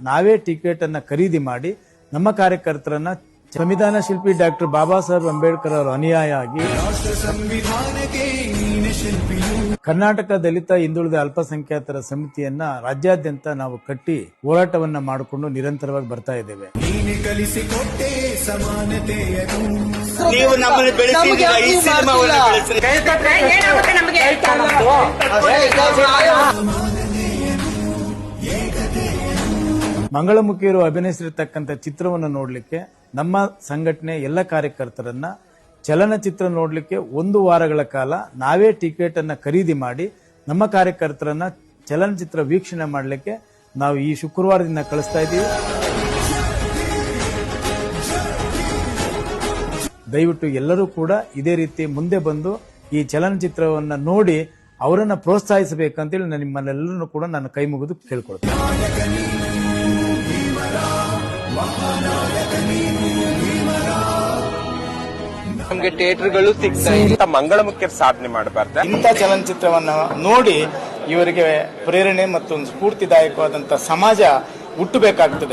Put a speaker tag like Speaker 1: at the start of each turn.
Speaker 1: ನಾವೇ ಟಿಕೆಟ್ ಅನ್ನ ಖರೀದಿ ಮಾಡಿ ನಮ್ಮ ಕಾರ್ಯಕರ್ತರನ್ನ ಸಂವಿಧಾನ ಶಿಲ್ಪಿ ಡಾಕ್ಟರ್ ಬಾಬಾ ಸಾಹೇಬ್ ಅಂಬೇಡ್ಕರ್ ಅವರ ಅನುಯಾಯಿ ಆಗಿ ಕರ್ನಾಟಕ ದಲಿತ ಹಿಂದುಳಿದ ಅಲ್ಪಸಂಖ್ಯಾತರ ಸಮಿತಿಯನ್ನ ರಾಜ್ಯಾದ್ಯಂತ ನಾವು ಕಟ್ಟಿ ಹೋರಾಟವನ್ನ ಮಾಡಿಕೊಂಡು ನಿರಂತರವಾಗಿ ಬರ್ತಾ ಇದ್ದೇವೆ.
Speaker 2: ನೀವು ನಮ್ಮನ್ನು ಬೆಳೆಸಿದ್ದೀರಾ, ಈ ಸಿನಿಮಾವನ್ನು
Speaker 1: ಮಂಗಳಮುಖಿಯರು ಅಭಿನಯಿಸಿರ್ತಕ್ಕಂಥ ಚಿತ್ರವನ್ನು ನೋಡ್ಲಿಕ್ಕೆ ನಮ್ಮ ಸಂಘಟನೆ ಎಲ್ಲ ಕಾರ್ಯಕರ್ತರನ್ನ ಚಲನಚಿತ್ರ ನೋಡ್ಲಿಕ್ಕೆ 1 ವಾರಗಳ ಕಾಲ ನಾವೇ ಟಿಕೆಟ್ ಅನ್ನ ಖರೀದಿ ಮಾಡಿ ನಮ್ಮ ಕಾರ್ಯಕರ್ತರನ್ನ ಚಲನಚಿತ್ರ ವೀಕ್ಷಣೆ ಮಾಡಲಿಕ್ಕೆ ನಾವು ಈ ಶುಕ್ರವಾರದಿಂದ ಕಳಿಸ್ತಾ ಇದ್ದೀವಿ. ದಯವಿಟ್ಟು ಎಲ್ಲರೂ ಕೂಡ ಇದೇ ರೀತಿ ಮುಂದೆ ಬಂದು ಈ ಚಲನಚಿತ್ರವನ್ನ ನೋಡಿ ಅವರನ್ನ ಪ್ರೋತ್ಸಾಹಿಸಬೇಕಂತೇಳಿ ನಾನು ನಿಮ್ಮನ್ನೆಲ್ಲರೂ ಕೂಡ ನಾನು ಕೈ ಮುಗಿದು ಕೇಳ್ಕೊಳ್ತೇನೆ.
Speaker 2: ನಮ್ಗೆ ಥಿಯೇಟರ್ಗಳು ಸಿಗ್ತಾ ಇಂಥ ಮಂಗಳಮುಖಿಯರು ಸಾಧನೆ ಮಾಡಬಾರ್ದ.
Speaker 3: ಇಂಥ ಚಲನಚಿತ್ರವನ್ನು ನೋಡಿ ಇವರಿಗೆ ಪ್ರೇರಣೆ ಮತ್ತು ಸ್ಫೂರ್ತಿದಾಯಕವಾದಂತಹ ಸಮಾಜ ಹುಟ್ಟಬೇಕಾಗ್ತದೆ.